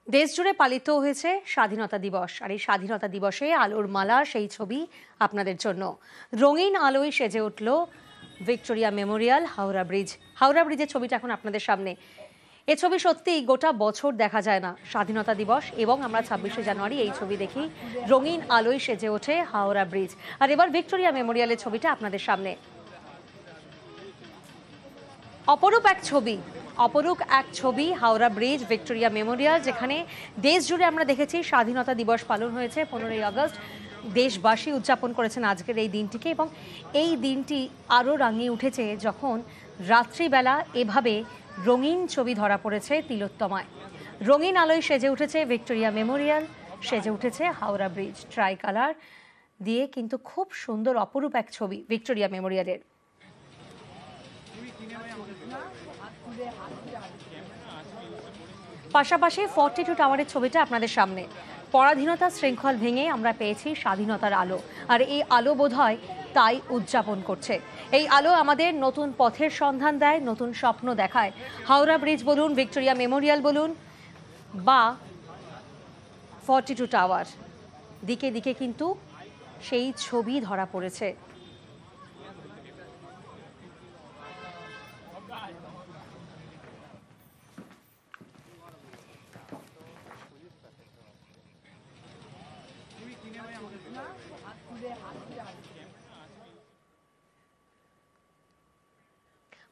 দেশ জুড়ে পালিত হয়েছে স্বাধীনতা দিবস, আর এই স্বাধীনতা দিবসে আলোর মালা সেই ছবি আপনাদের জন্য। রঙিন আলোয় সেজে উঠল Victoria Memorial, Howrah bridge. Howrah ব্রিজের ছবিটা এখন আপনাদের সামনে। এ ছবি সত্যিই গোটা বছর দেখা যায় না। স্বাধীনতা দিবস এবং আমরা 26শে জানুয়ারি এই ছবি দেখি। রঙিন আলোয় সেজে ওঠে হাওড়া ব্রিজ, আর এবার ভিক্টোরিয়া মেমোরিয়ালের ছবিটা আপনাদের সামনে। অপরূপ এক ছবি হাওড়া ব্রিজ, ভিক্টোরিয়া মেমোরিয়াল, যেখানে দেশ জুড়ে আমরা দেখেছি স্বাধীনতা দিবস পালন হয়েছে 15ই আগস্ট। দেশবাসী উদযাপন করেছেন আজকের এই দিনটিকে, এবং এই দিনটি আরও রাঙিয়ে উঠেছে যখন রাত্রিবেলা এভাবে রঙিন ছবি ধরা পড়েছে তিলোত্তমায়। রঙিন আলোয় সেজে উঠেছে ভিক্টোরিয়া মেমোরিয়াল, সেজে উঠেছে হাওড়া ব্রিজ। ট্রাই কালার দিয়ে কিন্তু খুব সুন্দর অপরূপ এক ছবি ভিক্টোরিয়া মেমোরিয়ালের। পাশাপাশি 42 টাওয়ারের ছবিটা আপনাদের সামনে। পরাধীনতার শৃঙ্খল ভেঙে আমরা পেয়েছি স্বাধীনতার আলো, আর এই আলো বোধহয় তাই উদযাপন করছে। এই আলো আমাদের নতুন পথের সন্ধান দেয়, নতুন স্বপ্ন দেখায়। হাওড়া ব্রিজ বলুন, ভিক্টোরিয়া মেমোরিয়াল বলুন বা 42 টাওয়ার, দিকে দিকে কিন্তু সেই ছবি ধরা পড়েছে।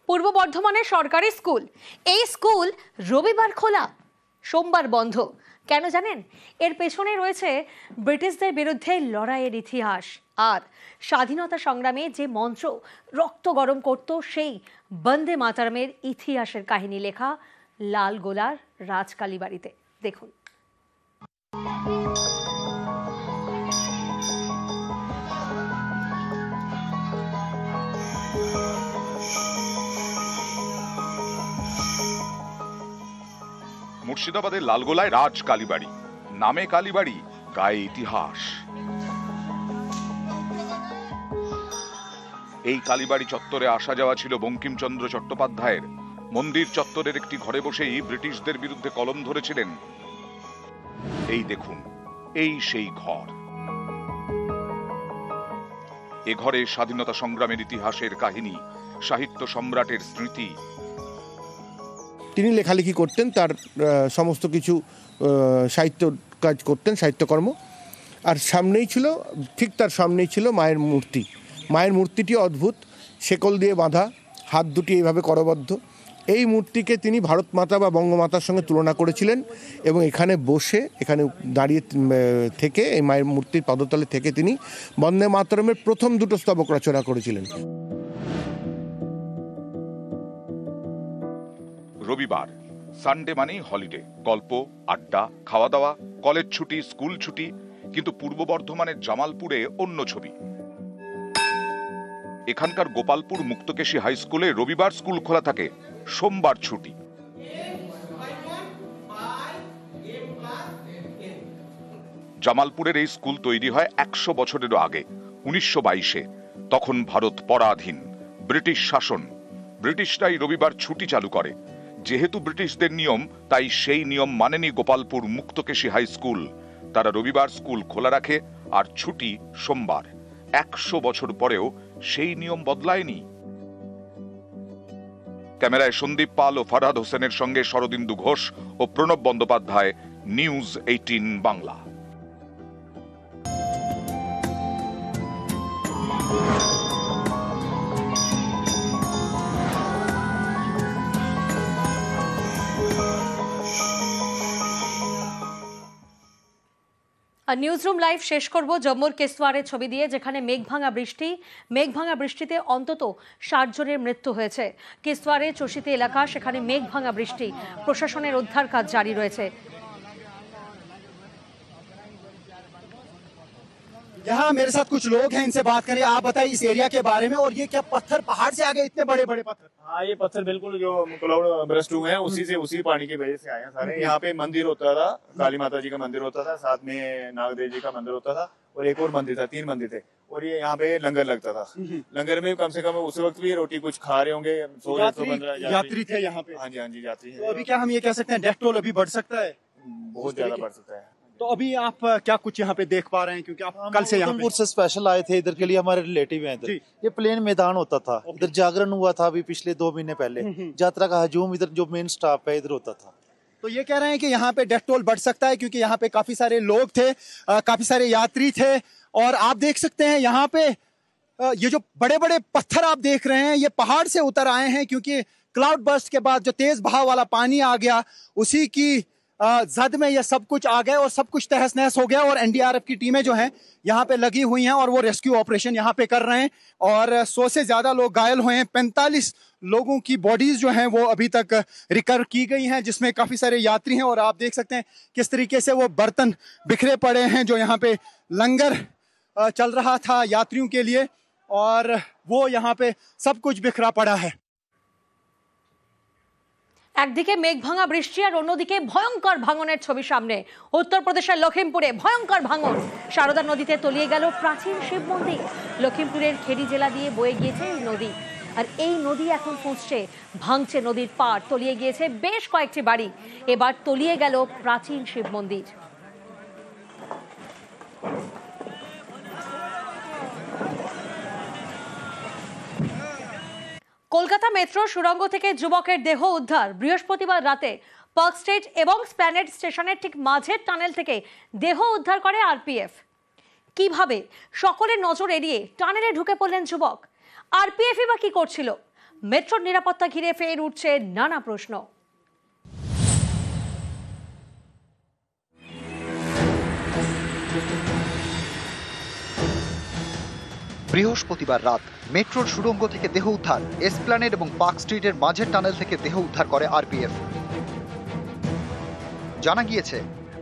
পূর্ব বর্ধমানের সরকারি স্কুল, এই স্কুল রবিবার খোলা, সোমবার বন্ধ। কেন জানেন? এর পেছনে রয়েছে ব্রিটিশদের বিরুদ্ধে লড়াইয়ের ইতিহাস, আর স্বাধীনতা সংগ্রামে যে মন্ত্র রক্ত গরম করত সেই বন্দে মাতরমের ইতিহাসের কাহিনী লেখা লালগোলার রাজকালীবাড়িতে। দেখুন। মুর্শিদাবাদের লালগোলায় রাজ কালীবাড়ি, নামে কালীবাড়ি, গায়ে ইতিহাস। এই কালীবাড়ি চত্বরে আসা যাওয়া ছিল বঙ্কিমচন্দ্র চট্টোপাধ্যায়ের। মন্দির চত্বরের একটি ঘরে বসেই ব্রিটিশদের বিরুদ্ধে কলম ধরেছিলেন। এই দেখুন, এই সেই ঘর। এ ঘরে স্বাধীনতা সংগ্রামের ইতিহাসের কাহিনী, সাহিত্য সম্রাটের স্মৃতি। তিনি লেখালেখি করতেন, তার সমস্ত কিছু সাহিত্য কাজ করতেন, সাহিত্যকর্ম। আর সামনেই ছিল, ঠিক তার সামনেই ছিল মায়ের মূর্তি। মায়ের মূর্তিটি অদ্ভুত, শেকল দিয়ে বাঁধা, হাত দুটি এইভাবে করবদ্ধ। এই মূর্তিকে তিনি ভারত মাতা বা বঙ্গমাতার সঙ্গে তুলনা করেছিলেন, এবং এখানে বসে, এখানে দাঁড়িয়ে থেকে, এই মায়ের মূর্তির পদতলে থেকে তিনি বন্দে মাতরমের প্রথম দুটো স্তবক রচনা করেছিলেন। রবিবার, সানডে মানেই হলিডে, গল্প, আড্ডা, খাওয়া দাওয়া, কলেজ ছুটি, স্কুল ছুটি। কিন্তু পূর্ব বর্ধমানের জামালপুরে অন্য ছবি। এখানকার গোপালপুর মুক্তকেশী হাই স্কুলে রবিবার স্কুল খোলা থাকে, সোমবার ছুটি। জামালপুরের এই স্কুল তৈরি হয় 100 বছরেরও আগে, 1922-এ। তখন ভারত পরাধীন, ব্রিটিশ শাসন। ব্রিটিশরাই রবিবার ছুটি চালু করে। যেহেতু ব্রিটিশদের নিয়ম, তাই সেই নিয়ম মানেনি গোপালপুর মুক্তকেশী হাই স্কুল। তারা রবিবার স্কুল খোলা রাখে, আর ছুটি সোমবার। 100 বছর পরেও সেই নিয়ম বদলায়নি। ক্যামেরায় সন্দীপ পাল ও ফারহাদ হোসেনের সঙ্গে শরদিন্দু ঘোষ ও প্রণব বন্দ্যোপাধ্যায়, নিউজ 18 বাংলা। আর নিউজরুম লাইভ শেষ করব জম্মুর কিস্তওয়ারের ছবি দিয়ে, যেখানে মেঘভাঙা বৃষ্টিতে অন্তত 60 জনের মৃত্যু হয়েছে। কিস্তওয়ারের চষিতে এলাকা, সেখানে মেঘভাঙা বৃষ্টি, প্রশাসনের উদ্ধার কাজ জারি রয়েছে। यहाँ मेरे साथ कुछ लोग हैं, इनसे बात करें। आप बताइए इस एरिया के बारे में, और ये क्या पत्थर पहाड़ से आ गए, इतने बड़े बड़े पत्थर? हाँ, ये पत्थर बिल्कुल जो क्लाउड ब्रस्ट हुए हैं, उसी पानी की वजह से आए हैं सारे। यहाँ पे मंदिर होता था, काली माता जी का मंदिर होता था, साथ में नागदेव जी का मंदिर होता था, और एक और मंदिर था, 3 मंदिर थे। और ये यहाँ पे लंगर लगता था। लंगर में कम से कम उस वक्त भी रोटी कुछ खा रहे होंगे 100-115 यात्री थे यहाँ पे। हाँ जी, यात्री है। तो अभी क्या हम ये कह सकते हैं डेथ टोल अभी बढ़ सकता है? बहुत ज्यादा बढ़ सकता है। तो अभी आप क्या कुछ यहाँ पे देख पा रहे हैं, क्योंकि आप कल से यहाँ उधमपुर पे से स्पेशल आए थे इधर के लिए, हमारे रिलेटिव हैं इधर। जी। ये प्लेन मैदान होता था, इधर जागरण हुआ था अभी पिछले 2 महीने पहले, यात्रा का हजूम इधर जो मेन स्टॉप है इधर होता था। तो ये कह रहे हैं कि यहाँ पे डेथ टोल बढ़ सकता है, क्योंकि यहाँ पे काफी सारे लोग थे, काफी सारे यात्री थे, और आप देख सकते हैं यहाँ पे ये जो बड़े बड़े पत्थर आप देख रहे हैं ये पहाड़ से उतर आए हैं, क्योंकि क्लाउड बर्स्ट के बाद जो तेज बहाव वाला पानी आ गया उसी की जद में ये सब कुछ आ गए और सब कुछ तहस नहस हो गया। और एनडीआरएफ की टीमें जो हैं यहाँ पे लगी हुई हैं और वो रेस्क्यू ऑपरेशन यहाँ पे कर रहे हैं, और 100 से ज्यादा लोग घायल हुए हैं। 45 लोगों की बॉडीज जो हैं वो अभी तक रिकवर की गई हैं, जिसमें काफी सारे यात्री हैं। और आप देख सकते हैं किस तरीके से वो बर्तन बिखरे पड़े हैं, जो यहाँ पे लंगर चल रहा था यात्रियों के लिए, और वो यहाँ पे सब कुछ बिखरा पड़ा है। একদিকে মেঘ ভাঙা বৃষ্টি আর অন্যদিকে ভয়ঙ্কর ভাঙনের ছবি সামনে। উত্তরপ্রদেশের লখিমপুরে ভয়ঙ্কর ভাঙন, সারদা নদীতে তলিয়ে গেল প্রাচীন শিব মন্দির। লখিমপুরের খেড়ি জেলা দিয়ে বয়ে গিয়েছে এই নদী, আর এই নদী এখন ফুঁসছে, ভাঙছে নদীর পাড়, তলিয়ে গিয়েছে বেশ কয়েকটি বাড়ি। এবার তলিয়ে গেল প্রাচীন শিব মন্দির। কলকাতা মেট্রো সুড়ঙ্গ থেকে যুবকের দেহ উদ্ধার বৃহস্পতিবার রাতে। পার্ক স্ট্রিট এবং স্প্ল্যানেড স্টেশনের ঠিক মাঝের টানেল থেকে দেহ উদ্ধার করে আরপিএফ। কিভাবে সকলের নজর এড়িয়ে টানেলে ঢুকে পড়লেন যুবক? আরপিএফই বা কি করছিল? মেট্রোর নিরাপত্তা ঘিরে ফের উঠছে নানা প্রশ্ন। বৃহস্পতিবার রাত মেট্রোর সুড়ঙ্গ থেকে দেহ উদ্ধার। এসপ্ল্যানেড এবং পার্ক স্ট্রিটের মাঝের টানেল থেকে দেহ উদ্ধার করে আরপিএফ। জানা গিয়েছে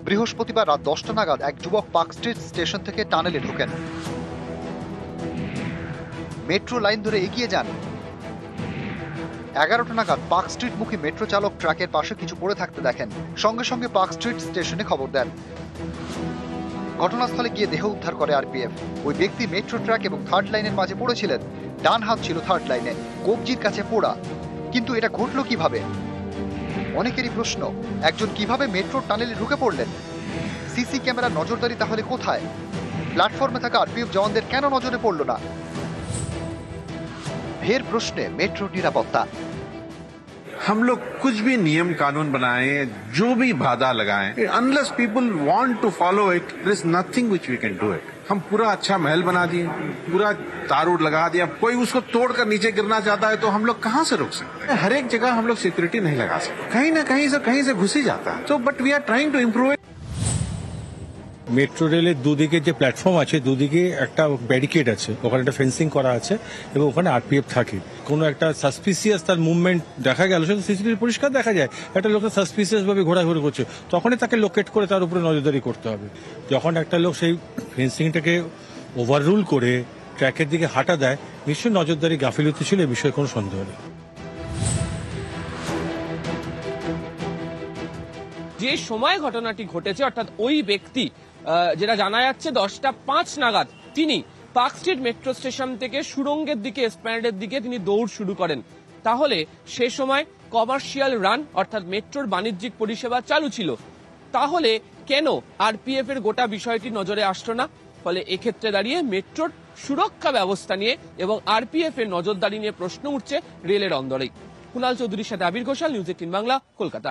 বৃহস্পতিবার রাত 10টা নাগাদ এক যুবক পার্ক স্ট্রিট স্টেশন থেকে টানেলে ঢোকেন, মেট্রো লাইন ধরে এগিয়ে যান। 11টা নাগাদ পার্ক স্ট্রিট মুখী মেট্রো চালক ট্র্যাকের পাশে কিছু পড়ে থাকতে দেখেন, সঙ্গে সঙ্গে পার্ক স্ট্রিট স্টেশনে খবর দেন। ঘটনাস্থলে গিয়ে দেহ উদ্ধার করে আরপিএফ। ওই ব্যক্তি মেট্রো ট্র্যাক এবং থার্ড লাইনের মাঝে পড়েছিলেন, ডান হাত ছিল থার্ড লাইনে, কবজির কাছে পোড়া। কিন্তু এটা ঘটল কিভাবে? অনেকেরই প্রশ্ন, একজন কিভাবে মেট্রো টানেলে ঢুকে পড়লেন? সিসি ক্যামেরার নজরদারি তাহলে কোথায়? প্ল্যাটফর্মে থাকা আরপিএফ জওয়ানদের কেন নজরে পড়ল না? ফের প্রশ্নে মেট্রো নিরাপত্তা। हम लोग कुछ भी नियम कानून बनाए, जो भी बाधा लगाएं, unless people want to follow it, there is nothing which we can do it. हम पूरा अच्छा महल बना दिए, पूरा तार लगा दिया, कोई उसको तोड़कर नीचे गिरना चाहता है तो हम लोग कहां से रोक सकते हैं? हर एक जगह हम लोग सिक्योरिटी नहीं लगा सकते, कहीं ना कहीं से घुस ही जाता है। तो but we are trying to improve it. Metro রেলের দুদিকে যে প্ল্যাটফর্ম আছে দুদিকে একটা ব্যারিকেড আছে, ওখানে একটা ফেন্সিং করা আছে এবং ওখানে আরপিএফ থাকে। কোনো একটা সাসপিসিয়াস তার মুভমেন্ট দেখা গেল, সেটা সিসিটিভি পরিষ্কার দেখা যায় একটা লোক সাসপিসিয়াস ভাবে ঘোরাঘুরি করছে, তখনই তাকে লোকেট করে তার উপরে নজরদারি করতে হবে। যখন একটা লোক সেই ফেন্সিংটাকে ওভাররুল করে ট্র্যাকের দিকে হাঁটা দেয়, নিশ্চয়ই নজরদারি গাফিলতি ছিল, এ বিষয়ে কোনো সন্দেহ নেই। যে সময় ঘটনাটি ঘটেছে, অর্থাৎ ওই ব্যক্তি যেটা জানা যাচ্ছে 10টা 5 নাগাদ তিনি পার্ক স্ট্রিট মেট্রো স্টেশন থেকে সুড়ঙ্গের দিকে, এসপ্ল্যানেডের দিকে তিনি দৌড় শুরু করেন। তাহলে সে সময় কমার্শিয়াল রান অর্থাৎ মেট্রোর বাণিজ্যিক পরিষেবা চালু ছিল। তাহলে কেন আরপিএফ এর গোটা বিষয়টি নজরে আসলো না? ফলে এক্ষেত্রে দাঁড়িয়ে মেট্রোর সুরক্ষা ব্যবস্থা নিয়ে এবং আরপিএফ এর নজরদারি নিয়ে প্রশ্ন উঠছে রেলের অন্দরেই। কুণাল চৌধুরীর সাথে আবির ঘোষাল, নিউজ 18 বাংলা, কলকাতা।